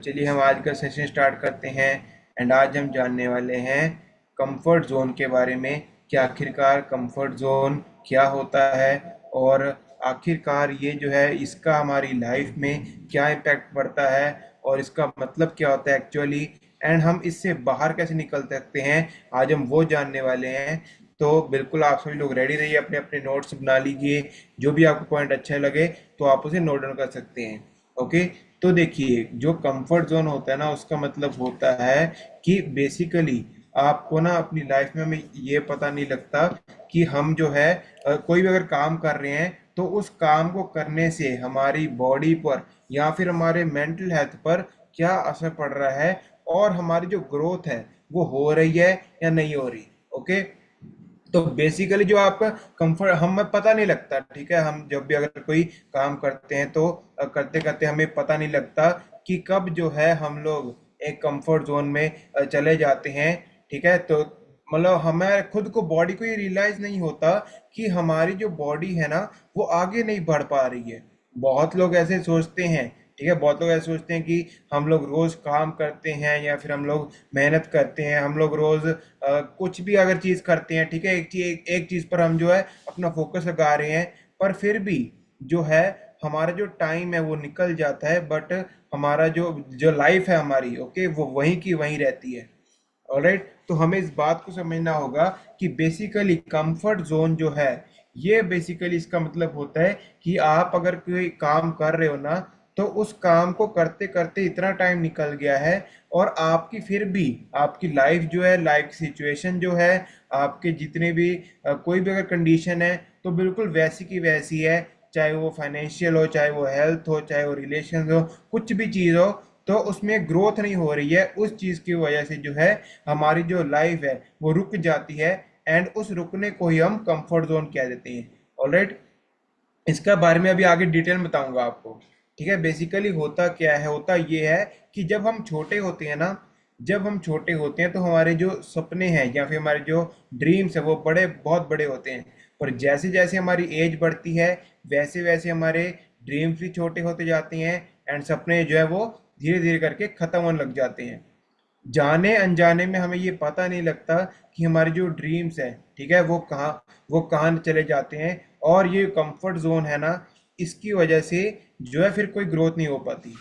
चलिए हम आज का सेशन स्टार्ट करते हैं। एंड आज हम जानने वाले हैं कंफर्ट जोन के बारे में कि आखिरकार कंफर्ट जोन क्या होता है और आखिरकार ये जो है इसका हमारी लाइफ में क्या इम्पैक्ट पड़ता है और इसका मतलब क्या होता है एक्चुअली, एंड हम इससे बाहर कैसे निकल सकते हैं। आज हम वो जानने वाले हैं। तो बिल्कुल आप सभी लोग रेडी रहिए, अपने अपने नोट्स बना लीजिए। जो भी आपको पॉइंट अच्छा लगे तो आप उसे नोट डाउन कर सकते हैं। ओके। तो देखिए, जो कंफर्ट जोन होता है ना, उसका मतलब होता है कि बेसिकली आपको ना अपनी लाइफ में हमें ये पता नहीं लगता कि हम जो है कोई भी अगर काम कर रहे हैं तो उस काम को करने से हमारी बॉडी पर या फिर हमारे मेंटल हेल्थ पर क्या असर पड़ रहा है और हमारी जो ग्रोथ है वो हो रही है या नहीं हो रही। ओके। तो बेसिकली जो आपका कंफर्ट हमें पता नहीं लगता, ठीक है। हम जब भी अगर कोई काम करते हैं तो करते करते हमें पता नहीं लगता कि कब जो है हम लोग एक कंफर्ट जोन में चले जाते हैं। ठीक है। तो मतलब हमें खुद को बॉडी को ये रियलाइज नहीं होता कि हमारी जो बॉडी है ना वो आगे नहीं बढ़ पा रही है। बहुत लोग ऐसे सोचते हैं, ठीक है। बहुत लोग ऐसे सोचते हैं कि हम लोग रोज काम करते हैं या फिर हम लोग मेहनत करते हैं, हम लोग रोज कुछ भी अगर चीज करते हैं, ठीक है। एक चीज पर हम जो है अपना फोकस लगा रहे हैं, पर फिर भी जो है हमारा जो टाइम है वो निकल जाता है, बट हमारा जो जो लाइफ है हमारी, ओके, वो वहीं की वहीं रहती है। ऑलराइट। तो हमें इस बात को समझना होगा कि बेसिकली कंफर्ट जोन जो है, ये बेसिकली इसका मतलब होता है कि आप अगर कोई काम कर रहे हो ना, तो उस काम को करते करते इतना टाइम निकल गया है और आपकी फिर भी आपकी लाइफ जो है, लाइफ सिचुएशन जो है, आपके जितने भी कोई भी अगर कंडीशन है तो बिल्कुल वैसी की वैसी है। चाहे वो फाइनेंशियल हो, चाहे वो हेल्थ हो, चाहे वो रिलेशन हो, कुछ भी चीज़ हो, तो उसमें ग्रोथ नहीं हो रही है। उस चीज़ की वजह से जो है हमारी जो लाइफ है वो रुक जाती है, एंड उस रुकने को ही हम कंफर्ट जोन कह देते हैं। ऑलराइट। इसका बारे में अभी आगे डिटेल में बताऊंगा आपको। ठीक है। बेसिकली होता क्या है, होता ये है कि जब हम छोटे होते हैं ना, जब हम छोटे होते हैं तो हमारे जो सपने हैं या फिर हमारे जो ड्रीम्स है वो बड़े बहुत बड़े होते हैं। पर जैसे जैसे हमारी एज बढ़ती है वैसे वैसे हमारे ड्रीम्स भी छोटे होते जाते हैं, एंड सपने जो है वो धीरे धीरे करके खत्म होने लग जाते हैं। जाने अनजाने में हमें ये पता नहीं लगता कि हमारे जो ड्रीम्स है, ठीक है, वो कहाँ चले जाते हैं। और ये कंफर्ट जोन है ना, इसकी वजह से जो है फिर कोई ग्रोथ नहीं हो पाती।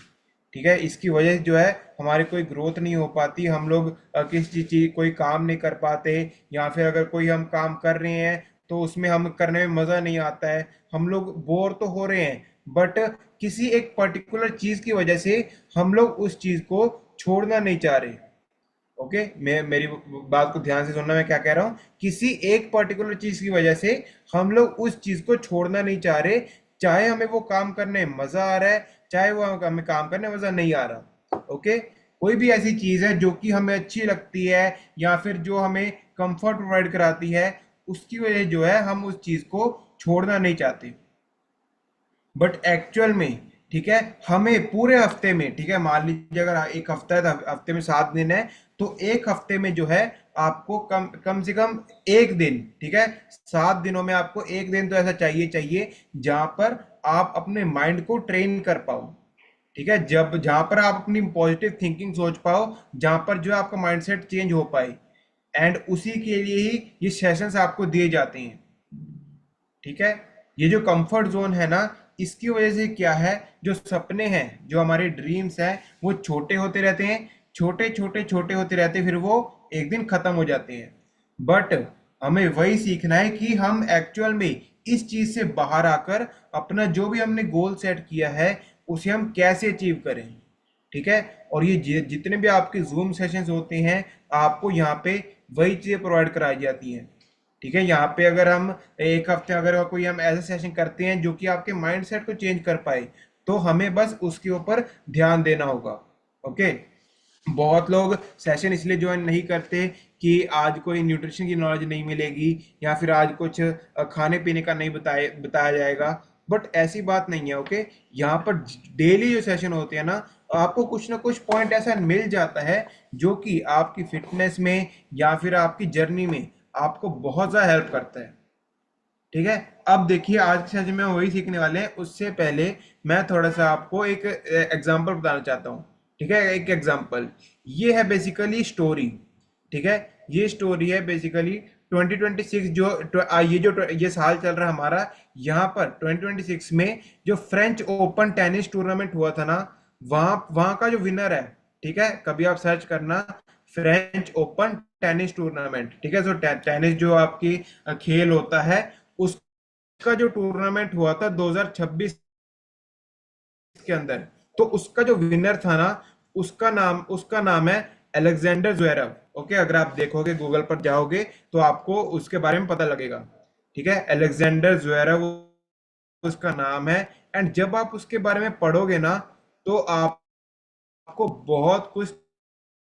ठीक है। इसकी वजह से जो है हमारी कोई ग्रोथ नहीं हो पाती। हम लोग किसी चीज कोई काम नहीं कर पाते, या फिर अगर कोई हम काम कर रहे हैं तो उसमें हम करने में मजा नहीं आता है। हम लोग बोर तो हो रहे हैं, बट किसी एक पर्टिकुलर चीज की वजह से हम लोग उस चीज को छोड़ना नहीं चाह रहे। ओके। मैं मेरी बात को ध्यान से सुनना, मैं क्या कह रहा हूँ। किसी एक पर्टिकुलर चीज की वजह से हम लोग उस चीज को छोड़ना नहीं चाह रहे, चाहे हमें वो काम करने में मजा आ रहा है, चाहे वो हमें काम करने में मजा नहीं आ रहा। ओके। कोई भी ऐसी चीज है जो कि हमें अच्छी लगती है या फिर जो हमें कंफर्ट प्रोवाइड कराती है, उसकी वजह जो है हम उस चीज को छोड़ना नहीं चाहते। बट एक्चुअल में, ठीक है, हमें पूरे हफ्ते में, ठीक है, मान लीजिए अगर एक हफ्ता है तो हफ्ते में 7 दिन है, तो एक हफ्ते में जो है आपको कम कम से कम एक दिन, ठीक है, 7 दिनों में आपको एक दिन तो ऐसा चाहिए चाहिए जहां पर आप अपने माइंड को ट्रेन कर पाओ। ठीक है। जब जहां पर आप अपनी पॉजिटिव थिंकिंग सोच पाओ, जहां पर जो है आपका माइंडसेट चेंज हो पाए, एंड उसी के लिए ही ये सेशंस आपको दिए जाते हैं। ठीक है। ये जो कंफर्ट जोन है ना, इसकी वजह से क्या है, जो सपने हैं, जो हमारे ड्रीम्स हैं, वो छोटे होते रहते हैं, छोटे छोटे छोटे होते रहते हैं, फिर वो एक दिन खत्म हो जाते हैं। बट हमें वही सीखना है कि हम एक्चुअल में इस चीज से बाहर आकर अपना जो भी हमने गोल सेट किया है उसे हम कैसे अचीव करें। ठीक है। और ये जितने भी आपके जूम सेशंस होते हैं, आपको यहाँ पे वही चीजें प्रोवाइड कराई जाती हैं। ठीक है। यहाँ पे अगर हम एक हफ्ते अगर कोई हम ऐसा सेशन करते हैं जो कि आपके माइंडसेट को चेंज कर पाए, तो हमें बस उसके ऊपर ध्यान देना होगा। ओके। बहुत लोग सेशन इसलिए ज्वाइन नहीं करते कि आज कोई न्यूट्रिशन की नॉलेज नहीं मिलेगी या फिर आज कुछ खाने पीने का नहीं बताया जाएगा। बट ऐसी बात नहीं है। ओके। यहाँ पर डेली जो सेशन होते हैं ना, आपको कुछ ना कुछ पॉइंट ऐसा मिल जाता है जो कि आपकी फिटनेस में या फिर आपकी जर्नी में आपको बहुत ज़्यादा हेल्प करता है। ठीक है। अब देखिए, आज के सेशन में हम वही सीखने वाले हैं। उससे पहले मैं थोड़ा सा आपको एक एग्जांपल बताना चाहता हूँ। ठीक है, एक एग्जांपल ये है बेसिकली स्टोरी। ठीक है, ये स्टोरी है बेसिकली 2026 जो ये साल चल रहा है हमारा, यहाँ पर 2026 में जो फ्रेंच ओपन टेनिस टूर्नामेंट हुआ था ना, वहां वहां का जो विनर है, ठीक है, कभी आप सर्च करना फ्रेंच ओपन टेनिस टूर्नामेंट। ठीक है, जो टेनिस जो आपकी खेल होता है, उसका जो टूर्नामेंट हुआ था 2026 के अंदर, तो उसका जो विनर था ना, उसका नाम है अलेक्जेंडर ज्वेरेव। ओके, अगर आप देखोगे गूगल पर जाओगे तो आपको उसके बारे में पता लगेगा। ठीक है, अलेक्जेंडर ज्वेरेव उसका नाम है। एंड जब आप उसके बारे में पढ़ोगे ना, तो आपको बहुत कुछ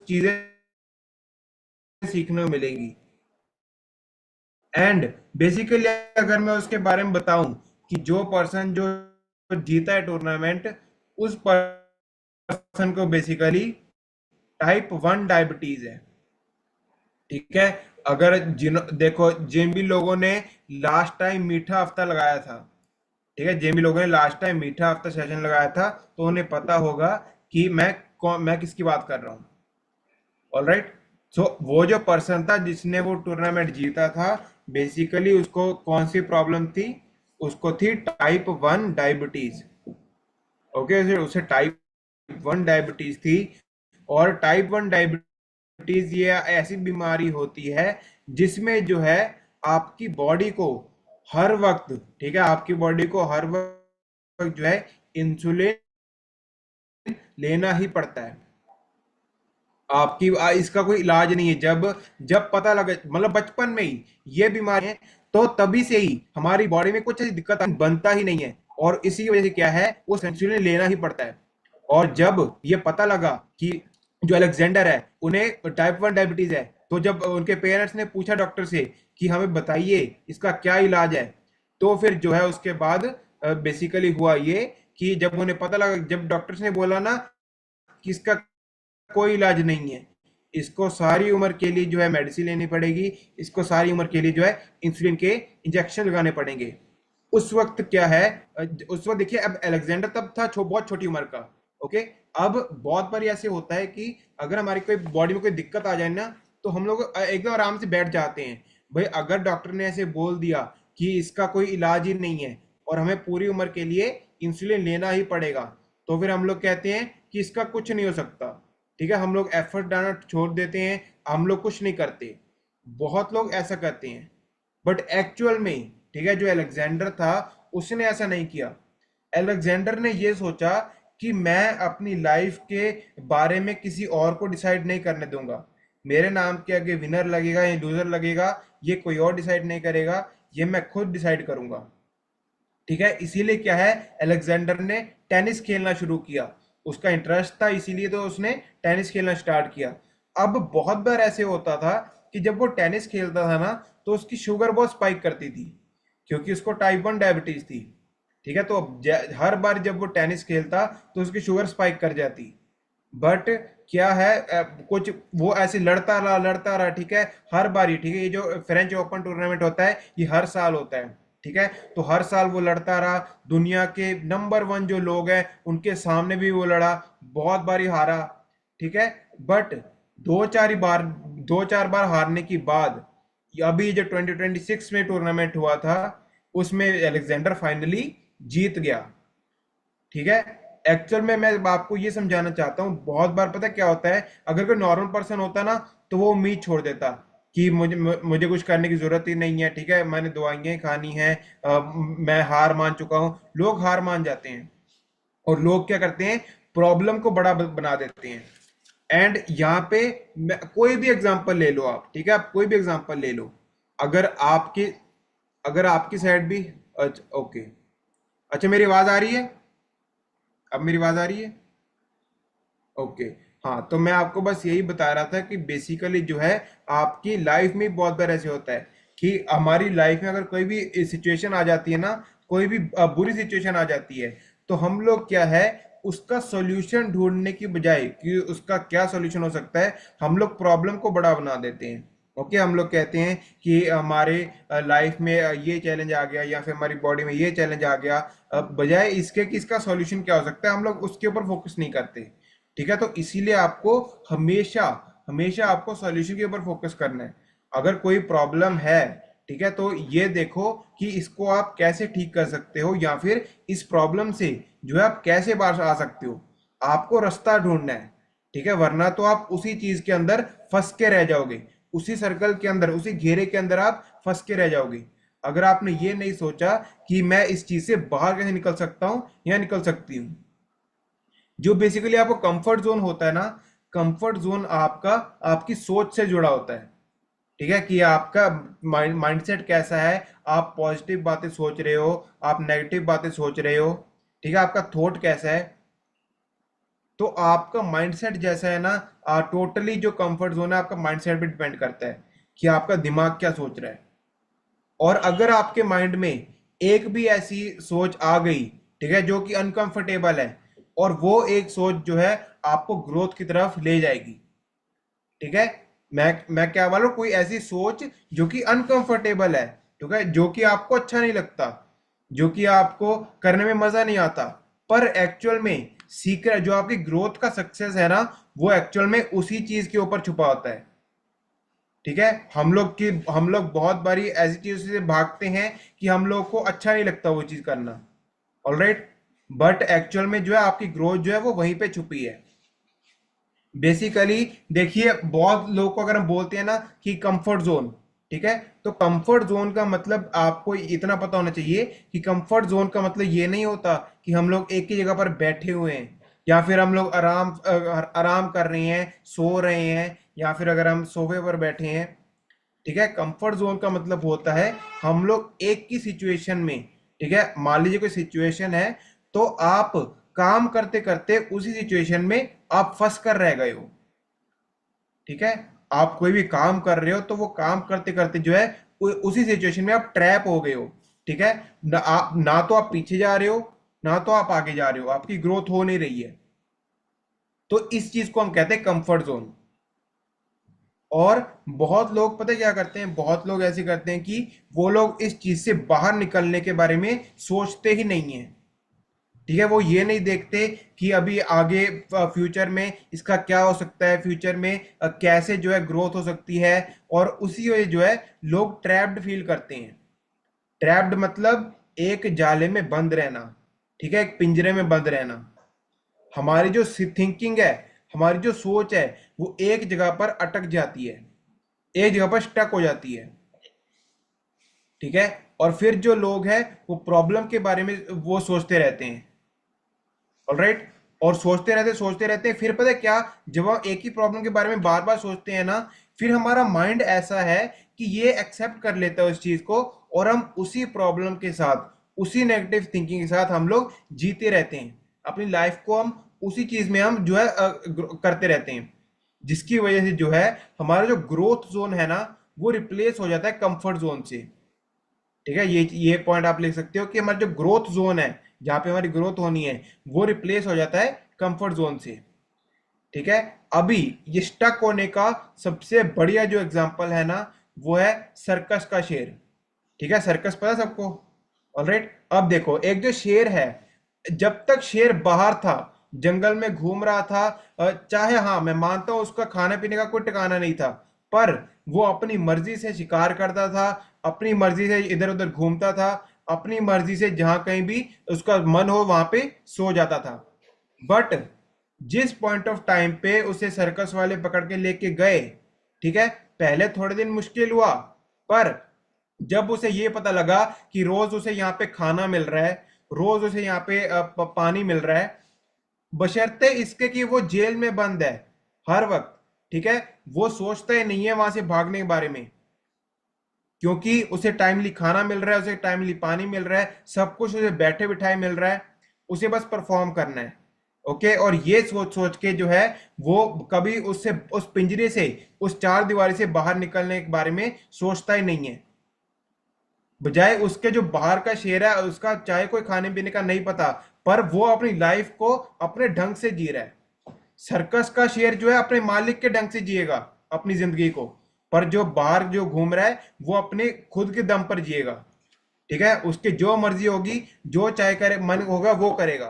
चीजें सीखने को मिलेंगी। एंड बेसिकली अगर मैं उसके बारे में बताऊं कि जो पर्सन जो जीता है टूर्नामेंट, उस पर्सन को बेसिकली टाइप 1 डायबिटीज है। ठीक है, अगर देखो जिन भी लोगों ने लास्ट टाइम मीठा हफ्ता लगाया था, ठीक है, जिन भी लोगों ने लास्ट टाइम मीठा हफ्ता सेशन लगाया था, तो उन्हें पता होगा कि मैं किसकी बात कर रहा हूँ। ऑलराइट, सो वो जो पर्सन था जिसने वो टूर्नामेंट जीता था, बेसिकली उसको कौन सी प्रॉब्लम थी? उसको थी टाइप 1 डायबिटीज। ओके, उसे टाइप 1 डायबिटीज थी। और टाइप 1 डायबिटीज ये ऐसी बीमारी होती है जिसमें जो है आपकी बॉडी को हर वक्त, ठीक है, आपकी बॉडी को हर वक्त जो है इंसुलिन लेना ही पड़ता है। इसका कोई इलाज नहीं है। जब जब पता लगे, मतलब बचपन में ही ये बीमारी है, तो तभी से ही हमारी बॉडी में कुछ ऐसी दिक्कत बनता ही नहीं है, और इसी की वजह से क्या है, वो इंसुलिन लेना ही पड़ता है। और जब ये पता लगा कि जो अलेक्जेंडर है उन्हें टाइप 1 डायबिटीज है, तो जब उनके पेरेंट्स ने पूछा डॉक्टर से कि हमें बताइए इसका क्या इलाज है, तो फिर जो है उसके बाद बेसिकली हुआ ये कि जब उन्हें पता लगा, जब डॉक्टर्स ने बोला ना कि इसका कोई इलाज नहीं है, इसको सारी उम्र के लिए जो है मेडिसिन लेनी पड़ेगी, इसको सारी उम्र के लिए जो है इंसुलिन के इंजेक्शन लगाने पड़ेंगे। उस वक्त क्या है, उस वक्त देखिए, अब अलेक्जेंडर तब था बहुत छोटी उम्र का। ओके, अब बहुत बार ऐसे होता है कि अगर हमारी कोई बॉडी में कोई दिक्कत आ जाए ना, तो हम लोग एकदम आराम से बैठ जाते हैं। भाई अगर डॉक्टर ने ऐसे बोल दिया कि इसका कोई इलाज ही नहीं है और हमें पूरी उम्र के लिए इंसुलिन लेना ही पड़ेगा, तो फिर हम लोग कहते हैं कि इसका कुछ नहीं हो सकता। ठीक है, हम लोग एफर्ट डालना छोड़ देते हैं, हम लोग कुछ नहीं करते। बहुत लोग ऐसा करते हैं, बट एक्चुअल में, ठीक है, जो अलेक्जेंडर था उसने ऐसा नहीं किया। अलेक्जेंडर ने ये सोचा कि मैं अपनी लाइफ के बारे में किसी और को डिसाइड नहीं करने दूंगा। मेरे नाम के आगे विनर लगेगा या लूजर लगेगा, ये कोई और डिसाइड नहीं करेगा, ये मैं खुद डिसाइड करूंगा। ठीक है, इसीलिए क्या है, अलेक्जेंडर ने टेनिस खेलना शुरू किया। उसका इंटरेस्ट था, इसीलिए तो उसने टेनिस खेलना स्टार्ट किया। अब बहुत बार ऐसे होता था कि जब वो टेनिस खेलता था ना, तो उसकी शुगर बहुत स्पाइक करती थी, क्योंकि उसको टाइप 1 डायबिटीज थी। ठीक है, तो हर बार जब वो टेनिस खेलता तो उसकी शुगर स्पाइक कर जाती। बट क्या है, कुछ वो ऐसे लड़ता रहा। ठीक है, हर बारी, ठीक है, ये जो फ्रेंच ओपन टूर्नामेंट होता है ये हर साल होता है। ठीक है, तो हर साल वो लड़ता रहा, दुनिया के नंबर 1 जो लोग हैं उनके सामने भी वो लड़ा, बहुत बारी हारा। ठीक है, बट दो चार बार हारने के बाद अभी जो 2026 में टूर्नामेंट हुआ था, उसमें अलेक्जेंडर फाइनली जीत गया। ठीक है, एक्चुअल में मैं आपको ये समझाना चाहता हूँ, बहुत बार पता क्या होता है, अगर कोई नॉर्मल पर्सन होता ना, तो वो उम्मीद छोड़ देता कि मुझे कुछ करने की जरूरत ही नहीं है। ठीक है, मैंने दवाइयाँ खानी है, मैं हार मान चुका हूँ। लोग हार मान जाते हैं, और लोग क्या करते हैं, प्रॉब्लम को बड़ा बना देते हैं। एंड यहाँ पे कोई भी एग्जांपल ले लो आप, ठीक है, आप कोई भी एग्जांपल ले लो। अगर आपकी अगर आपकी साइड भी, अच्छा ओके, अच्छा मेरी आवाज आ रही है? अब मेरी आवाज आ रही है? ओके। हाँ, तो मैं आपको बस यही बता रहा था कि बेसिकली जो है आपकी लाइफ में बहुत बार ऐसे होता है कि हमारी लाइफ में अगर कोई भी सिचुएशन आ जाती है ना, कोई भी बुरी सिचुएशन आ जाती है, तो हम लोग क्या है, उसका सॉल्यूशन ढूंढने की बजाय कि उसका क्या सॉल्यूशन हो सकता है, हम लोग प्रॉब्लम को बड़ा बना देते हैं। ओके, हम लोग कहते हैं कि हमारे लाइफ में ये चैलेंज आ गया, या फिर हमारी बॉडी में ये चैलेंज आ गया, बजाय इसके कि इसका सॉल्यूशन क्या हो सकता है, हम लोग उसके ऊपर फोकस नहीं करते। ठीक है, तो इसीलिए आपको हमेशा हमेशा आपको सॉल्यूशन के ऊपर फोकस करना है। अगर कोई प्रॉब्लम है, ठीक है, तो ये देखो कि इसको आप कैसे ठीक कर सकते हो, या फिर इस प्रॉब्लम से जो है आप कैसे बाहर आ सकते हो। आपको रास्ता ढूंढना है, ठीक है, वरना तो आप उसी चीज के अंदर फंस के रह जाओगे, उसी सर्कल के अंदर, उसी घेरे के अंदर आप फंस के रह जाओगे। अगर आपने ये नहीं सोचा कि मैं इस चीज से बाहर कैसे निकल सकता हूं या निकल सकती हूँ। जो बेसिकली आपको कंफर्ट जोन होता है ना, कंफर्ट जोन आपका आपकी सोच से जुड़ा होता है। ठीक है, कि आपका माइंडसेट कैसा है, आप पॉजिटिव बातें सोच रहे हो, आप नेगेटिव बातें सोच रहे हो, ठीक है, आपका थॉट कैसा है। तो आपका माइंडसेट जैसा है ना, टोटली जो कंफर्ट जोन है आपका माइंडसेट पे डिपेंड करता है कि आपका दिमाग क्या सोच रहा है। और अगर आपके माइंड में एक भी ऐसी सोच आ गई, ठीक है, जो कि अनकंफर्टेबल है, और वो एक सोच जो है आपको ग्रोथ की तरफ ले जाएगी, ठीक है। मैं क्या बोल रहा हूँ, कोई ऐसी सोच जो कि अनकंफर्टेबल है, ठीक है, जो कि आपको अच्छा नहीं लगता, जो कि आपको करने में मजा नहीं आता, पर एक्चुअल में सीक्रेट जो आपकी ग्रोथ का सक्सेस है ना, वो एक्चुअल में उसी चीज के ऊपर छुपा होता है। ठीक है, हम लोग बहुत बारी ऐसी चीजों से भागते हैं कि हम लोग को अच्छा नहीं लगता वो चीज करना, ऑलराइट, बट एक्चुअल में जो है आपकी ग्रोथ जो है वो वहीं पे छुपी है। बेसिकली देखिए, बहुत लोग को अगर हम बोलते हैं ना कि कंफर्ट जोन, ठीक है, तो कंफर्ट जोन का मतलब आपको इतना पता होना चाहिए कि कंफर्ट जोन का मतलब ये नहीं होता कि हम लोग एक ही जगह पर बैठे हुए हैं, या फिर हम लोग आराम कर रहे हैं, सो रहे हैं, या फिर अगर हम सोफे पर बैठे हैं। ठीक है, कंफर्ट जोन का मतलब होता है हम लोग एक ही सिचुएशन में, ठीक है, मान लीजिए कोई सिचुएशन है, तो आप काम करते करते उसी सिचुएशन में आप फंस कर रह गए हो। ठीक है, आप कोई भी काम कर रहे हो तो वो काम करते करते जो है उसी सिचुएशन में आप ट्रैप हो गए हो। ठीक है, ना तो आप पीछे जा रहे हो, ना तो आप आगे जा रहे हो, आपकी ग्रोथ हो नहीं रही है। तो इस चीज को हम कहते हैं कंफर्ट जोन। और बहुत लोग पता है क्या करते हैं, बहुत लोग ऐसे करते हैं कि वो लोग इस चीज से बाहर निकलने के बारे में सोचते ही नहीं है। ठीक है, वो ये नहीं देखते कि अभी आगे फ्यूचर में इसका क्या हो सकता है, फ्यूचर में कैसे जो है ग्रोथ हो सकती है। और उसी वजह जो है लोग ट्रैप्ड फील करते हैं। ट्रैप्ड मतलब एक जाले में बंद रहना, ठीक है, एक पिंजरे में बंद रहना। हमारी जो थिंकिंग है, हमारी जो सोच है, वो एक जगह पर अटक जाती है, एक जगह पर स्टक हो जाती है। ठीक है, और फिर जो लोग हैं वो प्रॉब्लम के बारे में वो सोचते रहते हैं, ऑलराइट, और सोचते रहते हैं, फिर पता है क्या, जब हम एक ही प्रॉब्लम के बारे में बार बार सोचते हैं ना, फिर हमारा माइंड ऐसा है कि ये एक्सेप्ट कर लेता है उस चीज को, और हम उसी प्रॉब्लम के साथ, उसी नेगेटिव थिंकिंग के साथ हम लोग जीते रहते हैं। अपनी लाइफ को हम उसी चीज में हम जो है करते रहते हैं, जिसकी वजह से जो है हमारा जो ग्रोथ जोन है ना, वो रिप्लेस हो जाता है कंफर्ट जोन से। ठीक है, ये पॉइंट आप लिख सकते हो कि हमारा जो ग्रोथ जोन है, जहां पे हमारी ग्रोथ होनी है, वो रिप्लेस हो जाता है कंफर्ट जोन से। ठीक है, अभी ये स्टक होने का सबसे बढ़िया जो एग्जांपल है ना, वो है सर्कस का शेर। ठीक है, सर्कस पता है सबको, ऑलराइट। अब देखो, एक जो शेर है, जब तक शेर बाहर था, जंगल में घूम रहा था, चाहे, हाँ मैं मानता हूं उसका खाने पीने का कोई ठिकाना नहीं था, पर वो अपनी मर्जी से शिकार करता था, अपनी मर्जी से इधर उधर घूमता था, अपनी मर्जी से जहां कहीं भी उसका मन हो वहां पे सो जाता था। बट जिस पॉइंट ऑफ टाइम पे उसे सर्कस वाले पकड़ के लेके गए, ठीक है, पहले थोड़े दिन मुश्किल हुआ, पर जब उसे ये पता लगा कि रोज उसे यहाँ पे खाना मिल रहा है, रोज उसे यहाँ पे पानी मिल रहा है, बशर्ते इसके कि वो जेल में बंद है हर वक्त, ठीक है, वो सोचता ही नहीं है वहां से भागने के बारे में, क्योंकि उसे टाइमली खाना मिल रहा है, उसे टाइमली पानी मिल रहा है, सब कुछ उसे बैठे बिठाए मिल रहा है, उसे बस परफॉर्म करना है। ओके, और ये सोच सोच के जो है वो कभी उससे, उस पिंजरे से, उस चार दीवारी से बाहर निकलने के बारे में सोचता ही नहीं है। बजाय उसके जो बाहर का शेर है, उसका चाहे कोई खाने पीने का नहीं पता, पर वो अपनी लाइफ को अपने ढंग से जी रहा है। सर्कस का शेर जो है अपने मालिक के ढंग से जिएगा अपनी जिंदगी को, पर जो बाहर जो घूम रहा है वो अपने खुद के दम पर जिएगा। ठीक है, उसके जो मर्जी होगी, जो चाहे करे मन होगा वो करेगा।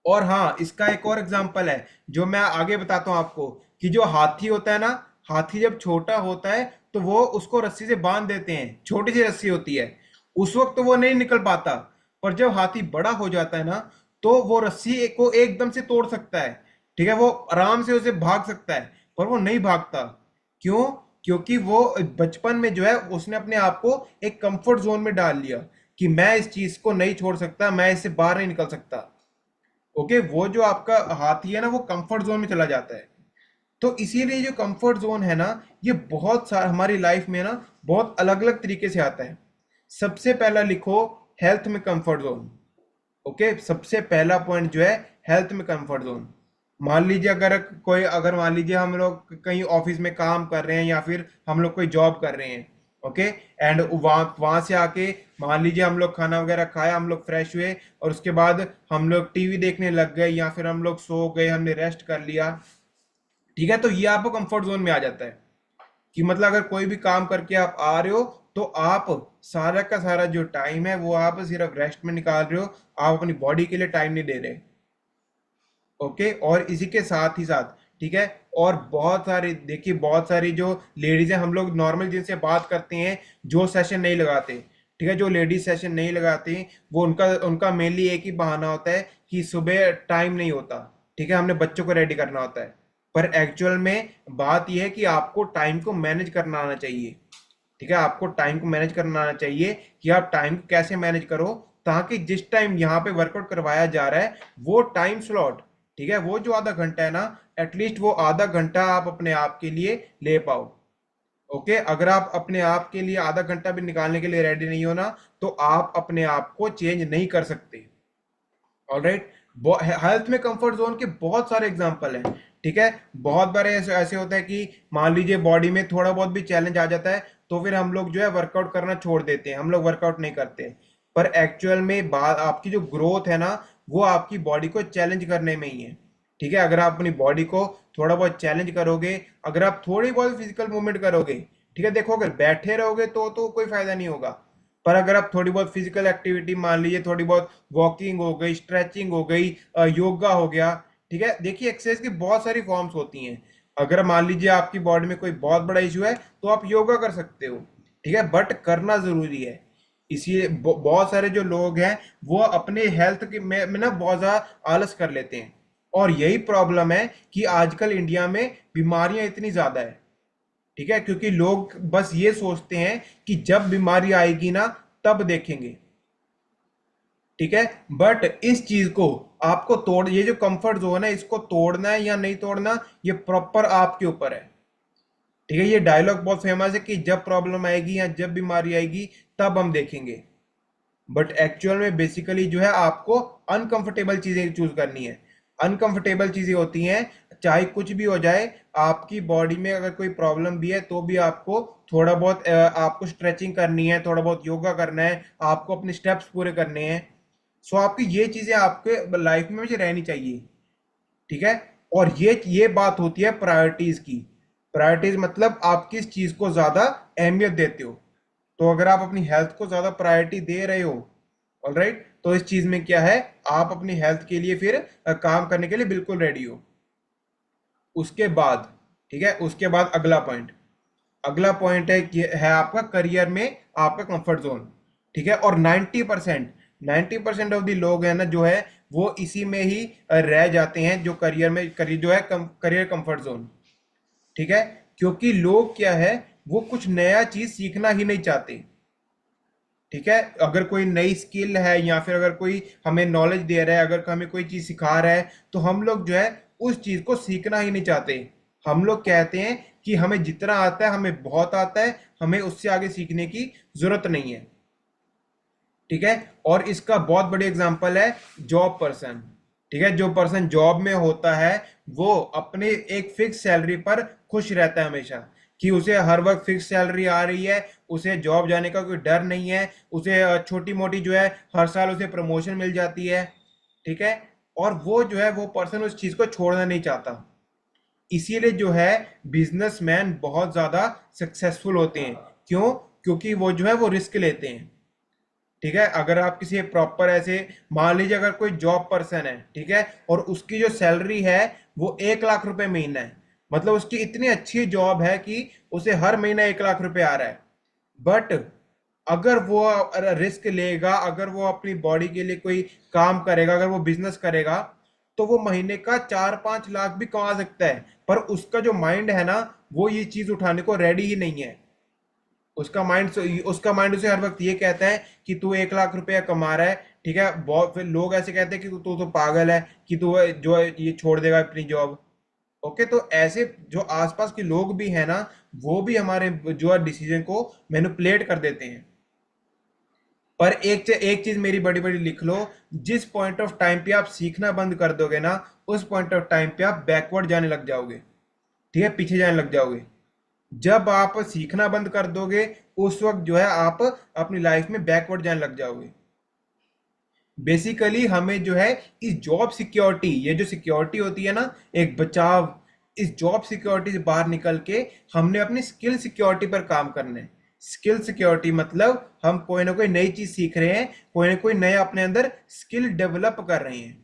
और हाँ, इसका एक और एग्जांपल है जो मैं आगे बताता हूँ आपको, कि जो हाथी होता है ना, हाथी जब छोटा होता है तो वो उसको रस्सी से बांध देते हैं, छोटी सी रस्सी होती है, उस वक्त तो वो नहीं निकल पाता। पर जब हाथी बड़ा हो जाता है ना, तो वो रस्सी को एकदम से तोड़ सकता है। ठीक है, वो आराम से उसे भाग सकता है, पर वो नहीं भागता। क्यों? क्योंकि वो बचपन में जो है उसने अपने आप को एक कंफर्ट जोन में डाल लिया, कि मैं इस चीज को नहीं छोड़ सकता, मैं इससे बाहर नहीं निकल सकता। ओके, वो जो आपका हाथी है ना, वो कंफर्ट जोन में चला जाता है। तो इसीलिए जो कंफर्ट जोन है ना, ये बहुत सारा हमारी लाइफ में ना बहुत अलग अलग तरीके से आता है। सबसे पहला लिखो, हेल्थ में कंफर्ट जोन। ओके, सबसे पहला पॉइंट जो है हेल्थ में कंफर्ट जोन। मान लीजिए अगर मान लीजिए हम लोग कहीं ऑफिस में काम कर रहे हैं या फिर हम लोग कोई जॉब कर रहे हैं। ओके, एंड वहां वहां से आके मान लीजिए हम लोग खाना वगैरह खाया, हम लोग फ्रेश हुए, और उसके बाद हम लोग टीवी देखने लग गए या फिर हम लोग सो गए, हमने रेस्ट कर लिया। ठीक है, तो ये आपको कंफर्ट जोन में आ जाता है, कि मतलब अगर कोई भी काम करके आप आ रहे हो, तो आप सारा का सारा जो टाइम है वो आप सिर्फ रेस्ट में निकाल रहे हो, आप अपनी बॉडी के लिए टाइम नहीं दे रहे। ओके, और इसी के साथ ही साथ, ठीक है, और बहुत सारी देखिए, बहुत सारी जो लेडीज हैं, हम लोग नॉर्मल जिनसे बात करते हैं, जो सेशन नहीं लगाते, ठीक है, जो लेडीज सेशन नहीं लगाती, वो उनका उनका मेनली एक ही बहाना होता है कि सुबह टाइम नहीं होता। ठीक है, हमने बच्चों को रेडी करना होता है। पर एक्चुअल में बात यह है कि आपको टाइम को मैनेज करना आना चाहिए। ठीक है, आपको टाइम को मैनेज करना आना चाहिए, कि आप टाइम को कैसे मैनेज करो, ताकि जिस टाइम यहाँ पे वर्कआउट करवाया जा रहा है वो टाइम स्लॉट, ठीक है, वो जो आधा घंटा है ना, एटलीस्ट वो आधा घंटा आप अपने आप के लिए ले पाओ। ओके, अगर आप अपने आप के लिए आधा घंटा भी निकालने के लिए रेडी नहीं हो ना, तो आप अपने आप को चेंज नहीं कर सकते। ऑलराइट, हेल्थ में कंफर्ट जोन के बहुत सारे एग्जांपल हैं। ठीक है, बहुत बार ऐसे ऐसे होता है कि मान लीजिए बॉडी में थोड़ा बहुत भी चैलेंज आ जाता है, तो फिर हम लोग जो है वर्कआउट करना छोड़ देते हैं, हम लोग वर्कआउट नहीं करते। पर एक्चुअल में बात, आपकी जो ग्रोथ है ना, वो आपकी बॉडी को चैलेंज करने में ही है। ठीक है, अगर आप अपनी बॉडी को थोड़ा बहुत चैलेंज करोगे, अगर आप थोड़ी बहुत फिजिकल मूवमेंट करोगे, ठीक है, देखो अगर बैठे रहोगे तो कोई फायदा नहीं होगा। पर अगर आप थोड़ी बहुत फिजिकल एक्टिविटी, मान लीजिए थोड़ी बहुत वॉकिंग हो गई, स्ट्रेचिंग हो गई, योगा हो गया। ठीक है, देखिए एक्सरसाइज की बहुत सारी फॉर्म्स होती हैं। अगर मान लीजिए आपकी बॉडी में कोई बहुत बड़ा इशू है, तो आप योगा कर सकते हो। ठीक है, बट करना जरूरी है। इसीलिए बहुत सारे जो लोग हैं, वो अपने हेल्थ के में ना बहुत ज्यादा आलस कर लेते हैं। और यही प्रॉब्लम है कि आजकल इंडिया में बीमारियां इतनी ज्यादा है। ठीक है, क्योंकि लोग बस ये सोचते हैं कि जब बीमारी आएगी ना, तब देखेंगे। ठीक है, बट इस चीज को आपको तोड़, ये जो कंफर्ट जोन है, इसको तोड़ना है या नहीं तोड़ना, ये प्रॉपर आपके ऊपर है। ठीक है, ये डायलॉग बहुत फेमस है कि जब प्रॉब्लम आएगी या जब बीमारी आएगी, तब हम देखेंगे। बट एक्चुअल में बेसिकली जो है, आपको अनकंफर्टेबल चीजें चूज करनी है। अनकंफर्टेबल चीजें होती हैं, चाहे कुछ भी हो जाए, आपकी बॉडी में अगर कोई प्रॉब्लम भी है, तो भी आपको थोड़ा बहुत आपको स्ट्रेचिंग करनी है, थोड़ा बहुत योगा करना है, आपको अपने स्टेप्स पूरे करने हैं। सो आपकी ये चीजें आपके लाइफ में मुझे रहनी चाहिए। ठीक है, और ये बात होती है प्रायोरिटीज की। प्रायोरिटीज मतलब आप किस चीज को ज्यादा अहमियत देते हो। तो अगर आप अपनी हेल्थ को ज्यादा प्रायोरिटी दे रहे हो, ऑलराइट, तो इस चीज में क्या है, आप अपनी हेल्थ के लिए फिर काम करने के लिए बिल्कुल रेडी हो। उसके बाद, ठीक है, उसके बाद अगला पॉइंट है कि है आपका करियर में आपका कंफर्ट जोन। ठीक है, और 90% ऑफ द लोग हैं ना जो है, वो इसी में ही रह जाते हैं, जो करियर जो है करियर कंफर्ट जोन। ठीक है, क्योंकि लोग क्या है, वो कुछ नया चीज सीखना ही नहीं चाहते। ठीक है, अगर कोई नई स्किल है या फिर अगर कोई हमें नॉलेज दे रहा है, अगर हमें कोई चीज सिखा रहा है, तो हम लोग जो है उस चीज को सीखना ही नहीं चाहते। हम लोग कहते हैं कि हमें जितना आता है, हमें बहुत आता है, हमें उससे आगे सीखने की जरूरत नहीं है। ठीक है, और इसका बहुत बड़ी एग्जांपल है जॉब पर्सन। ठीक है, जो पर्सन जॉब में होता है, वो अपने एक फिक्स सैलरी पर खुश रहता है हमेशा, कि उसे हर वक्त फिक्स सैलरी आ रही है, उसे जॉब जाने का कोई डर नहीं है, उसे छोटी मोटी जो है हर साल उसे प्रमोशन मिल जाती है। ठीक है, और वो जो है वो पर्सन उस चीज को छोड़ना नहीं चाहता। इसीलिए जो है बिजनेसमैन बहुत ज्यादा सक्सेसफुल होते हैं। क्यों? क्योंकि वो जो है वो रिस्क लेते हैं। ठीक है। अगर आप किसी प्रॉपर ऐसे, मान लीजिए अगर कोई जॉब पर्सन है, ठीक है, और उसकी जो सैलरी है वो 1 लाख रुपए महीना है, मतलब उसकी इतनी अच्छी जॉब है कि उसे हर महीना 1 लाख रुपए आ रहा है। बट अगर वो रिस्क लेगा, अगर वो अपनी बॉडी के लिए कोई काम करेगा, अगर वो बिजनेस करेगा, तो वो महीने का 4-5 लाख भी कमा सकता है। पर उसका जो माइंड है ना, वो ये चीज उठाने को रेडी ही नहीं है। उसका माइंड उसे हर वक्त ये कहता है कि तू 1 लाख रुपया कमा रहा है, ठीक है। बहुत फिर लोग ऐसे कहते हैं कि तू तो पागल है, कि तू जो है ये छोड़ देगा अपनी जॉब। ओके, तो ऐसे जो आसपास के लोग भी हैं ना, वो भी हमारे जो है डिसीजन को मैनिपुलेट कर देते हैं। पर एक चीज मेरी बड़ी बड़ी लिख लो, जिस पॉइंट ऑफ टाइम पे आप सीखना बंद कर दोगे ना, उस पॉइंट ऑफ टाइम पे आप बैकवर्ड जाने लग जाओगे, ठीक है, पीछे जाने लग जाओगे। जब आप सीखना बंद कर दोगे, उस वक्त जो है आप अपनी लाइफ में बैकवर्ड जाने लग जाओगे। बेसिकली हमें जो है इस जॉब सिक्योरिटी, ये जो सिक्योरिटी होती है ना, एक बचाव, इस जॉब सिक्योरिटी से बाहर निकल के हमने अपनी स्किल सिक्योरिटी पर काम करना है। स्किल सिक्योरिटी मतलब हम कोई ना कोई नई चीज सीख रहे हैं, कोई ना कोई नया अपने अंदर स्किल डेवलप कर रहे हैं,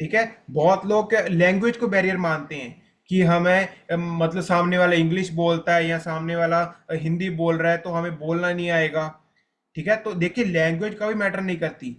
ठीक है। बहुत लोग लैंग्वेज को बैरियर मानते हैं कि हमें मतलब सामने वाला इंग्लिश बोलता है या सामने वाला हिंदी बोल रहा है तो हमें बोलना नहीं आएगा, ठीक है। तो देखिए, लैंग्वेज का भी मैटर नहीं करती।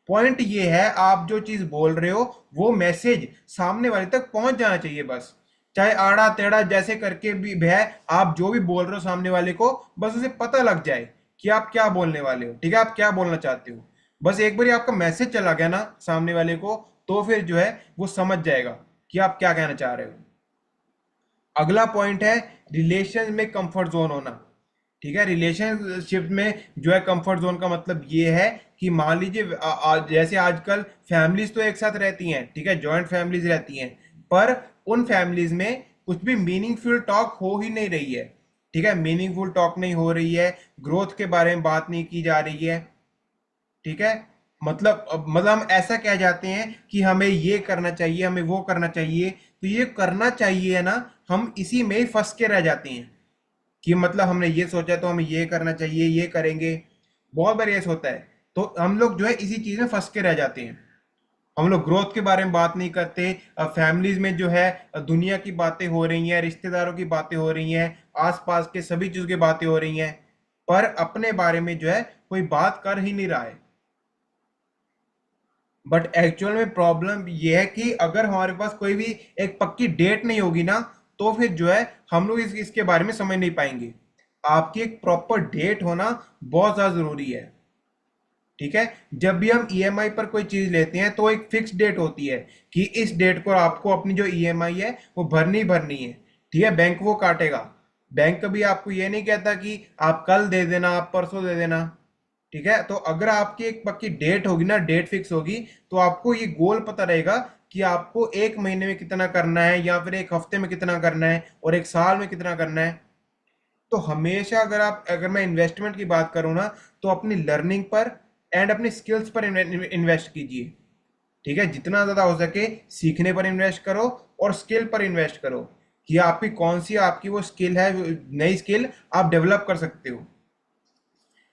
पॉइंट ये है, आप जो चीज बोल रहे हो वो मैसेज सामने वाले तक पहुंच जाना चाहिए बस। चाहे आड़ा टेढ़ा जैसे करके भी है, आप जो भी बोल रहे हो सामने वाले को बस उसे पता लग जाए कि आप क्या बोलने वाले हो, ठीक है, आप क्या बोलना चाहते हो। बस एक बार आपका मैसेज चला गया ना सामने वाले को, तो फिर जो है वो समझ जाएगा कि आप क्या कहना चाह रहे हो। अगला पॉइंट है रिलेशन में कंफर्ट जोन होना, ठीक है। रिलेशनशिप में जो है कंफर्ट जोन का मतलब ये है कि मान लीजिए जैसे आजकल फैमिलीज तो एक साथ रहती हैं, ठीक है, जॉइंट फैमिलीज रहती हैं, पर उन फैमिलीज में कुछ भी मीनिंगफुल टॉक हो ही नहीं रही है, ठीक है, मीनिंगफुल टॉक नहीं हो रही है, ग्रोथ के बारे में बात नहीं की जा रही है, ठीक है। मतलब हम ऐसा कह जाते हैं कि हमें ये करना चाहिए, हमें वो करना चाहिए, तो ये करना चाहिए है ना, हम इसी में ही फंस के रह जाते हैं कि मतलब हमने ये सोचा तो हमें ये करना चाहिए, ये करेंगे। बहुत बार ऐसा होता है, तो हम लोग जो है इसी चीज में फंस के रह जाते हैं। हम लोग ग्रोथ के बारे में बात नहीं करते। फैमिलीज में जो है दुनिया की बातें हो रही हैं, रिश्तेदारों की बातें हो रही हैं, आसपास के सभी चीजों की बातें हो रही हैं, पर अपने बारे में जो है कोई बात कर ही नहीं रहा है। बट एक्चुअल में प्रॉब्लम यह है कि अगर हमारे पास कोई भी एक पक्की डेट नहीं होगी ना, तो फिर जो है हम लोग इसके बारे में समझ नहीं पाएंगे। आपकी एक प्रॉपर डेट होना बहुत ज्यादा जरूरी है, ठीक है। जब भी हम ईएमआई पर कोई चीज लेते हैं तो एक फिक्स डेट होती है कि इस डेट को आपको अपनी जो ईएमआई है वो भरनी ही भरनी है, ठीक है। बैंक वो काटेगा। बैंक कभी आपको ये नहीं कहता कि आप कल दे देना, आप परसों दे देना, ठीक है। तो अगर आपकी एक पक्की डेट होगी ना, डेट फिक्स होगी, तो आपको ये गोल पता रहेगा कि आपको एक महीने में कितना करना है, या फिर एक हफ्ते में कितना करना है, और एक साल में कितना करना है। तो हमेशा अगर मैं इन्वेस्टमेंट की बात करूँ ना, तो अपनी लर्निंग पर एंड अपनी स्किल्स पर इन्वेस्ट कीजिए, ठीक है। जितना ज्यादा हो सके सीखने पर इन्वेस्ट करो और स्किल पर इन्वेस्ट करो कि आपकी कौन सी आपकी वो स्किल है, नई स्किल आप डेवलप कर सकते हो।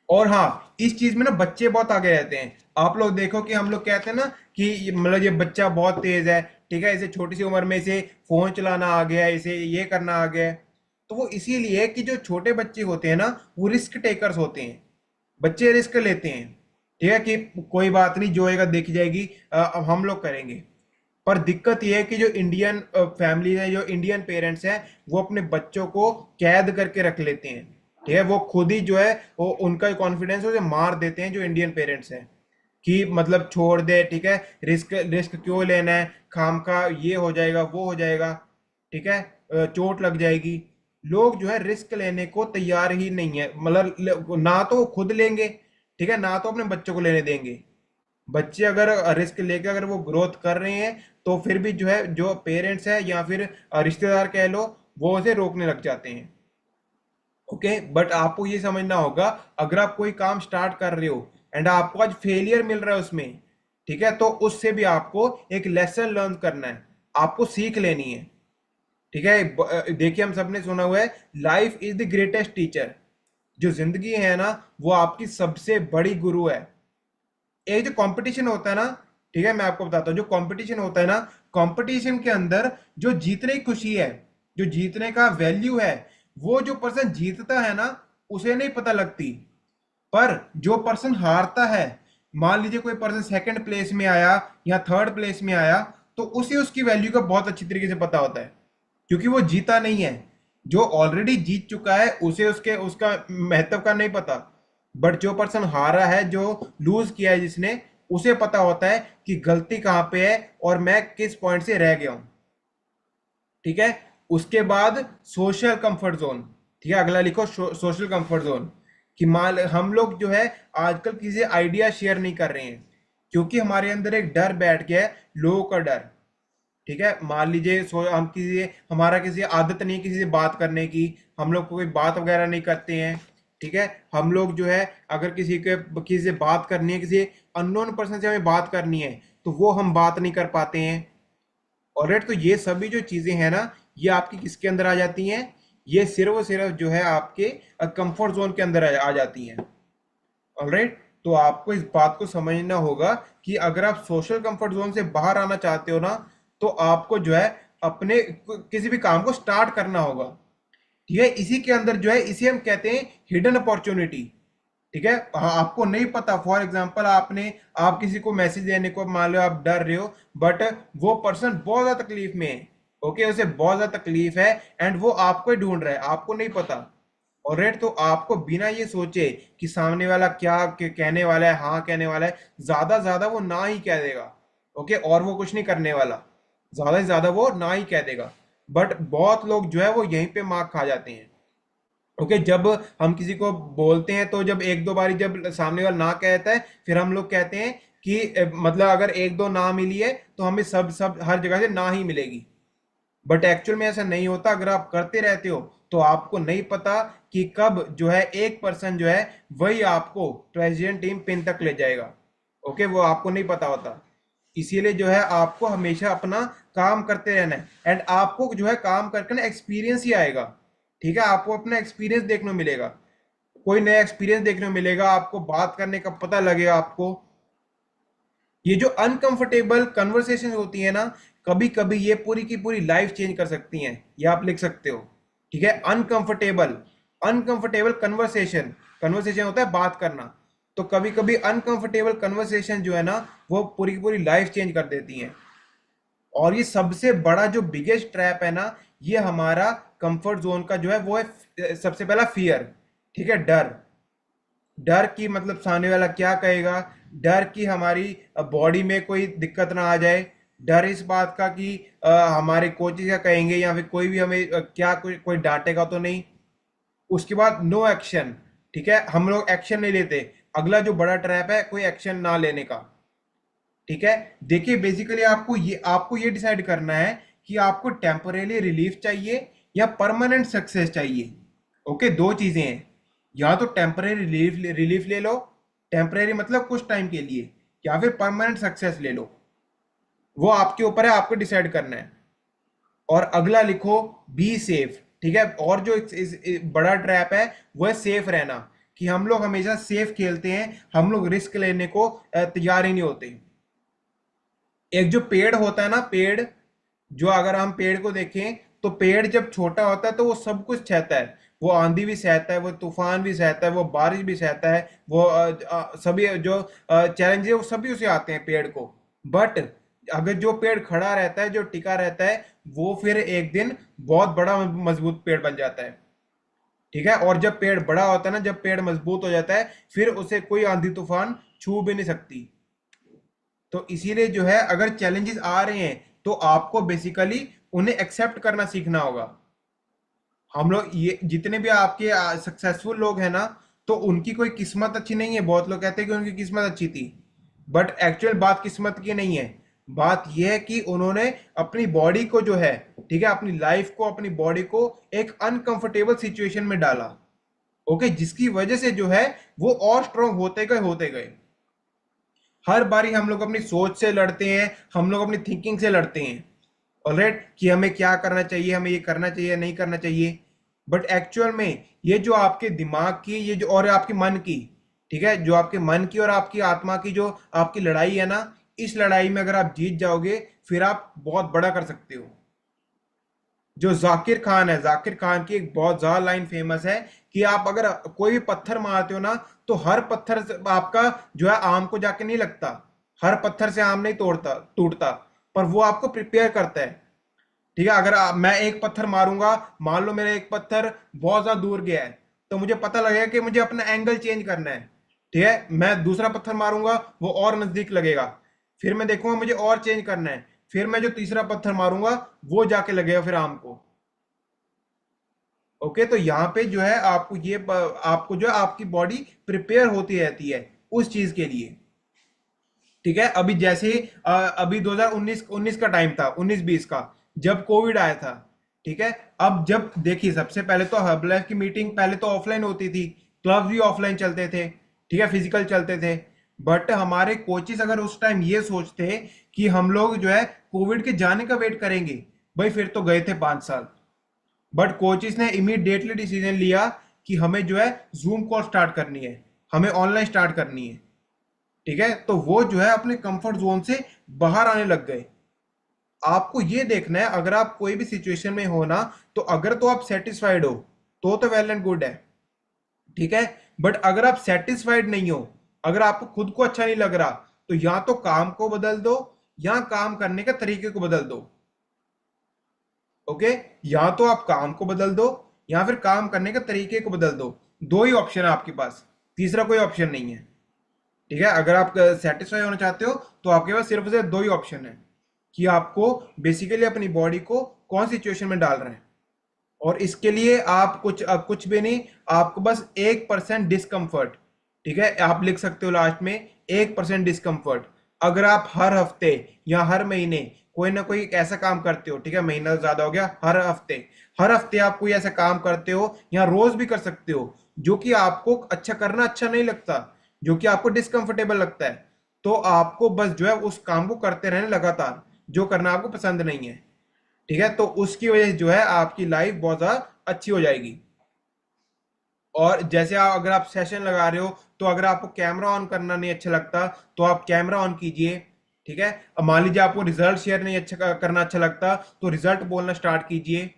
और हाँ, इस चीज में ना बच्चे बहुत आगे रहते हैं। आप लोग देखो कि हम लोग कहते हैं ना कि मतलब ये बच्चा बहुत तेज है, ठीक है, इसे छोटी सी उम्र में इसे फोन चलाना आ गया है, इसे ये करना आ गया है। तो वो इसीलिए है कि जो छोटे बच्चे होते हैं ना, वो रिस्क टेकर्स होते हैं। बच्चे रिस्क लेते हैं, ठीक है, कि कोई बात नहीं, जो होएगा देखी जाएगी, अब हम लोग करेंगे। पर दिक्कत ये है कि जो इंडियन फैमिली है, जो इंडियन पेरेंट्स हैं, वो अपने बच्चों को कैद करके रख लेते हैं, ठीक है। वो खुद ही जो है वो उनका कॉन्फिडेंस उसे मार देते हैं, जो इंडियन पेरेंट्स हैं, कि मतलब छोड़ दे, ठीक है, रिस्क रिस्क क्यों लेना है, खाम का ये हो जाएगा वो हो जाएगा, ठीक है, चोट लग जाएगी। लोग जो है रिस्क लेने को तैयार ही नहीं है, मतलब ना तो वो खुद लेंगे, ठीक है, ना तो अपने बच्चों को लेने देंगे। बच्चे अगर रिस्क लेकर अगर वो ग्रोथ कर रहे हैं, तो फिर भी जो है जो पेरेंट्स है या फिर रिश्तेदार कह लो, वो उसे रोकने लग जाते हैं। ओके, बट आपको ये समझना होगा, अगर आप कोई काम स्टार्ट कर रहे हो एंड आपको आज फेलियर मिल रहा है उसमें, ठीक है, तो उससे भी आपको एक लेसन लर्न करना है, आपको सीख लेनी है, ठीक है। देखिए, हम सबने सुना हुआ है, life is the greatest teacher, जो जिंदगी है ना वो आपकी सबसे बड़ी गुरु है। एक जो कंपटीशन होता है ना, ठीक है, मैं आपको बताता हूँ, जो कंपटीशन होता है ना, कंपटीशन के अंदर जो जीतने की खुशी है, जो जीतने का वैल्यू है, वो जो पर्सन जीतता है ना उसे नहीं पता लगती। पर जो पर्सन हारता है, मान लीजिए कोई पर्सन सेकंड प्लेस में आया या थर्ड प्लेस में आया, तो उसे उसकी वैल्यू का बहुत अच्छी तरीके से पता होता है, क्योंकि वो जीता नहीं है। जो ऑलरेडी जीत चुका है उसे उसके उसका महत्व का नहीं पता। बट जो पर्सन हारा है, जो लूज किया है जिसने, उसे पता होता है कि गलती कहाँ पे है और मैं किस पॉइंट से रह गया हूं। ठीक है। उसके बाद सोशल कंफर्ट जोन। ठीक है, अगला लिखो सोशल कंफर्ट जोन। कि मान हम लोग जो है आजकल किसी आइडिया शेयर नहीं कर रहे हैं, क्योंकि हमारे अंदर एक डर बैठ गया है, लोगों का डर। ठीक है, मान लीजिए हम किसी हमारा किसी आदत नहीं किसी से बात करने की, हम लोग कोई बात वगैरह नहीं करते हैं। ठीक है, हम लोग जो है अगर किसी से बात करनी है, किसी अननोन पर्सन से हमें बात करनी है, तो वो हम बात नहीं कर पाते हैं। ऑलराइट, तो ये सभी जो चीजें हैं ना, ये आपकी किसके अंदर आ जाती हैं? ये सिर्फ और सिर्फ जो है आपके कंफर्ट जोन के अंदर आ जाती हैं। ऑलराइट, तो आपको इस बात को समझना होगा कि अगर आप सोशल कंफर्ट जोन से बाहर आना चाहते हो ना, तो आपको जो है अपने किसी भी काम को स्टार्ट करना होगा। ठीक है, इसी के अंदर जो है इसे हम कहते हैं हिडन अपॉर्चुनिटी। ठीक है, हाँ, आपको नहीं पता, फॉर एग्जांपल आप किसी को मैसेज देने को, मान लो आप डर रहे हो, बट वो पर्सन बहुत ज्यादा तकलीफ में है। ओके, उसे बहुत ज्यादा तकलीफ है एंड वो आपको ही ढूंढ रहा है, आपको नहीं पता। और रेट, तो आपको बिना ये सोचे कि सामने वाला क्या कहने वाला है, हाँ कहने वाला है, ज्यादा ज्यादा वो ना ही कह देगा। ओके, और वो कुछ नहीं करने वाला, ज्यादा से ज्यादा वो ना ही कह देगा। बट बहुत लोग जो है वो यहीं पे मार खा जाते हैं। ओके, जब हम किसी को बोलते हैं तो जब एक दो बारी जब सामने वाला ना कहता है, फिर हम लोग कहते हैं कि मतलब अगर एक दो ना मिली है तो हमें सब सब हर जगह से ना ही मिलेगी। बट एक्चुअल में ऐसा नहीं होता। अगर आप करते रहते हो तो आपको नहीं पता कि कब जो है एक पर्सन जो है वही आपको प्रेसिडेंट टीम पिन तक ले जाएगा। ओके, वो आपको नहीं पता होता। इसीलिए जो है आपको हमेशा अपना काम करते रहना है एंड आपको जो है काम करके ना एक्सपीरियंस ही आएगा। ठीक है, आपको अपना एक्सपीरियंस देखने को मिलेगा, कोई नया एक्सपीरियंस देखने को मिलेगा, आपको बात करने का पता लगेगा आपको। ये जो अनकंफर्टेबल कन्वर्सेशन होती है ना, कभी कभी ये पूरी की पूरी लाइफ चेंज कर सकती हैं, ये आप लिख सकते हो। ठीक है, अनकंफर्टेबल अनकंफर्टेबल कन्वर्सेशन, कन्वर्सेशन होता है बात करना, तो कभी कभी अनकंफर्टेबल कन्वर्सेशन जो है ना वो पूरी की पूरी लाइफ चेंज कर देती हैं। और ये सबसे बड़ा जो बिगेस्ट ट्रैप है ना, ये हमारा कंफर्ट जोन का जो है वो है सबसे पहला फियर। ठीक है, डर। डर की मतलब सामने वाला क्या कहेगा, डर की हमारी बॉडी में कोई दिक्कत ना आ जाए, डर इस बात का कि हमारे कोचेस क्या कहेंगे या फिर कोई भी हमें क्या कोई डांटेगा तो नहीं। उसके बाद नो एक्शन। ठीक है, हम लोग एक्शन नहीं लेते। अगला जो बड़ा ट्रैप है, कोई एक्शन ना लेने का। ठीक है, देखिए बेसिकली आपको ये डिसाइड करना है कि आपको टेम्परेरी रिलीफ चाहिए या परमानेंट सक्सेस चाहिए। ओके, दो चीजें हैं, या तो टेम्परेरी रिलीफ रिलीफ ले लो, टेम्परेरी मतलब कुछ टाइम के लिए, या फिर परमानेंट सक्सेस ले लो। वो आपके ऊपर है, आपको डिसाइड करना है। और अगला लिखो बी सेफ। ठीक है, और जो इस बड़ा ट्रैप है वो है सेफ रहना, कि हम लोग हमेशा सेफ खेलते हैं, हम लोग रिस्क लेने को तैयार ही नहीं होते। एक जो पेड़ होता है ना, पेड़, जो अगर हम पेड़ को देखें तो पेड़ जब छोटा होता है तो वो सब कुछ सहता है, वो आंधी भी सहता है, वो तूफान भी सहता है, वो बारिश भी सहता है, वो सभी जो चैलेंज है वो सभी उसे आते हैं पेड़ को। बट अगर जो पेड़ खड़ा रहता है, जो टिका रहता है, वो फिर एक दिन बहुत बड़ा मजबूत पेड़ बन जाता है। ठीक है, और जब पेड़ बड़ा होता है ना, जब पेड़ मजबूत हो जाता है, फिर उसे कोई आंधी तूफान छू भी नहीं सकती। तो इसीलिए जो है अगर चैलेंजेस आ रहे हैं तो आपको बेसिकली उन्हें एक्सेप्ट करना सीखना होगा। हम लोग ये जितने भी आपके सक्सेसफुल लोग हैं ना, तो उनकी कोई किस्मत अच्छी नहीं है। बहुत लोग कहते हैं कि उनकी किस्मत अच्छी थी, बट एक्चुअल बात किस्मत की नहीं है। बात यह है कि उन्होंने अपनी बॉडी को जो है, ठीक है, अपनी लाइफ को, अपनी बॉडी को एक अनकंफर्टेबल सिचुएशन में डाला। ओके, जिसकी वजह से जो है वो और स्ट्रांग होते गए होते गए। हर बारी हम लोग अपनी सोच से लड़ते हैं, हम लोग अपनी थिंकिंग से लड़ते हैं। ऑलराइट, कि हमें क्या करना चाहिए, हमें ये करना चाहिए नहीं करना चाहिए। बट एक्चुअल में ये जो आपके दिमाग की ये जो और आपके मन की, ठीक है, जो आपके मन की और आपकी आत्मा की जो आपकी लड़ाई है ना, इस लड़ाई में अगर आप जीत जाओगे फिर आप बहुत बड़ा कर सकते हो। जो जाकिर खान है, जाकिर खान की एक बहुत ज्यादा लाइन फेमस है कि आप अगर कोई भी पत्थर मारते हो ना, तो हर पत्थर से आपका जो है आम को जाके नहीं लगता, हर पत्थर से आम नहीं तोड़ता टूटता, पर वो आपको प्रिपेयर करता है। ठीक है, अगर मैं एक पत्थर मारूंगा, मान लो मेरा एक पत्थर बहुत ज्यादा दूर गया है, तो मुझे पता लगेगा कि मुझे अपना एंगल चेंज करना है। ठीक है, मैं दूसरा पत्थर मारूंगा, वो और नजदीक लगेगा, फिर मैं देखूंगा मुझे और चेंज करना है, फिर मैं जो तीसरा पत्थर मारूंगा वो जाके लगेगा फिर आम को। ओके, तो यहाँ पे जो है आपको ये आपको जो है आपकी बॉडी प्रिपेयर होती रहती है उस चीज के लिए। ठीक है, अभी जैसे अभी 2019 का टाइम था, 19-20 का, जब कोविड आया था। ठीक है, अब जब देखिए सबसे पहले तो हर्बलाइफ की मीटिंग पहले तो ऑफलाइन होती थी, क्लब भी ऑफलाइन चलते थे, ठीक है, फिजिकल चलते थे। बट हमारे कोचेस अगर उस टाइम ये सोचते कि हम लोग जो है कोविड के जाने का वेट करेंगे, भाई फिर तो गए थे 5 साल। बट कोचेस ने इमीडिएटली डिसीजन लिया कि हमें जो है जूम कॉल स्टार्ट करनी है, हमें ऑनलाइन स्टार्ट करनी है। ठीक है, तो वो जो है अपने कंफर्ट जोन से बाहर आने लग गए। आपको ये देखना है, अगर आप कोई भी सिचुएशन में हो ना, तो अगर तो आप सेटिस्फाइड हो तो वेल एंड गुड है। ठीक है, बट अगर आप सेटिस्फाइड नहीं हो, अगर आपको खुद को अच्छा नहीं लग रहा, तो या तो काम को बदल दो या काम करने के तरीके को बदल दो। ओके, या तो आप काम को बदल दो या फिर काम करने के तरीके को बदल दो। दो ही ऑप्शन है आपके पास, तीसरा कोई ऑप्शन नहीं है। ठीक है, अगर आप सेटिस्फाई होना चाहते हो तो आपके पास सिर्फ से दो ही ऑप्शन है कि आपको बेसिकली अपनी बॉडी को कौन सिचुएशन में डाल रहे हैं। और इसके लिए आप कुछ भी नहीं, आपको बस 1% डिस्कम्फर्ट, ठीक है, आप लिख सकते हो लास्ट में 1% डिस्कम्फर्ट। अगर आप हर हफ्ते या हर महीने कोई ना कोई ऐसा काम करते हो, ठीक है, महीना तो ज्यादा हो गया, हर हफ्ते आप कोई ऐसा काम करते हो या रोज भी कर सकते हो जो कि आपको अच्छा करना अच्छा नहीं लगता, जो कि आपको डिस्कंफर्टेबल लगता है, तो आपको बस जो है उस काम को करते रहने लगातार, जो करना आपको पसंद नहीं है। ठीक है, तो उसकी वजह से जो है आपकी लाइफ बहुत ज्यादा अच्छी हो जाएगी। और जैसे अगर आप सेशन लगा रहे हो, तो अगर आपको कैमरा ऑन करना नहीं अच्छा लगता, तो आप कैमरा ऑन कीजिए। ठीक है, अब मान लीजिए आपको रिजल्ट शेयर नहीं करना अच्छा लगता, तो रिजल्ट बोलना स्टार्ट कीजिए।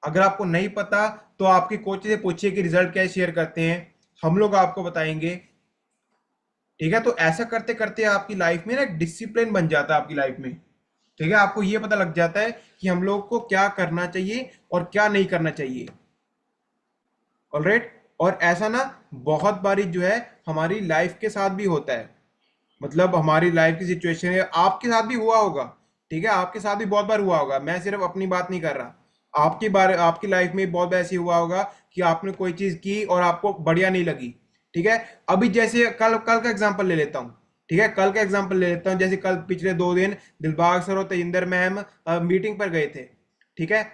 अगर आपको नहीं पता तो आपके कोच से पूछिए कि रिजल्ट कैसे शेयर करते हैं, हम लोग आपको बताएंगे। ठीक है, तो ऐसा करते करते आपकी लाइफ में ना एक डिसिप्लिन बन जाता है आपकी लाइफ में। ठीक है, आपको ये पता लग जाता है कि हम लोग को क्या करना चाहिए और क्या नहीं करना चाहिए। ऑलराइट, और ऐसा ना बहुत बारी जो है हमारी लाइफ के साथ भी होता है, मतलब हमारी लाइफ की सिचुएशन है, आपके साथ भी हुआ होगा। ठीक है, आपके साथ भी बहुत बार हुआ होगा, मैं सिर्फ अपनी बात नहीं कर रहा, आपकी लाइफ में बहुत बार ऐसी हुआ होगा कि आपने कोई चीज की और आपको बढ़िया नहीं लगी। ठीक है, अभी जैसे कल कल का एग्जांपल ले लेता हूँ। ठीक है, कल का एग्जांपल ले लेता हूँ, जैसे कल पिछले 2 दिन दिलबाग सर और तेजिंदर मैम मीटिंग पर गए थे। ठीक है,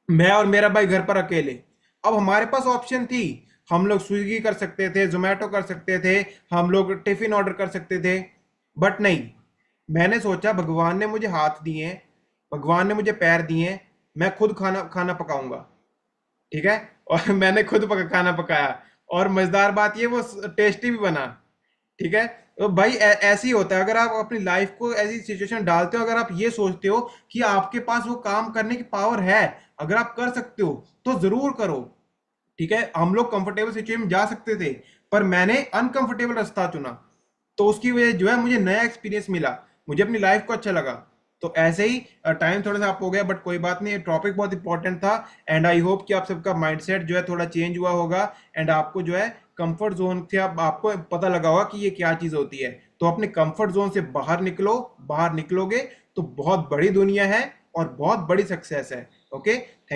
मैं और मेरा भाई घर पर अकेले। अब हमारे पास ऑप्शन थी, हम लोग स्विगी कर सकते थे, जोमेटो कर सकते थे, हम लोग टिफिन ऑर्डर कर सकते थे, बट नहीं, मैंने सोचा भगवान ने मुझे हाथ दिए हैं, भगवान ने मुझे पैर दिए हैं, मैं खुद खाना खाना पकाऊंगा। ठीक है, और मैंने खुद खाना पकाया, और मजेदार बात ये वो टेस्टी भी बना। ठीक है, तो भाई ऐसे ही होता है, अगर आप अपनी लाइफ को ऐसी सिचुएशन डालते हो, अगर आप ये सोचते हो कि आपके पास वो काम करने की पावर है, अगर आप कर सकते हो तो जरूर करो। ठीक है, हम लोग कंफर्टेबल सिचुएशन में जा सकते थे, पर मैंने अनकंफर्टेबल रास्ता चुना, तो उसकी वजह जो है मुझे नया एक्सपीरियंस मिला, मुझे अपनी लाइफ को अच्छा लगा। तो ऐसे ही टाइम थोड़ा सा आप हो गया, बट कोई बात नहीं, टॉपिक बहुत इंपॉर्टेंट था। एंड आई होप कि आप सबका माइंडसेट जो है थोड़ा चेंज हुआ होगा, एंड आपको जो है कंफर्ट जोन से अब आपको पता लगा होगा कि ये क्या चीज होती है। तो अपने कंफर्ट जोन से बाहर निकलो, बाहर निकलोगे तो बहुत बड़ी दुनिया है और बहुत बड़ी सक्सेस है। Okay, thank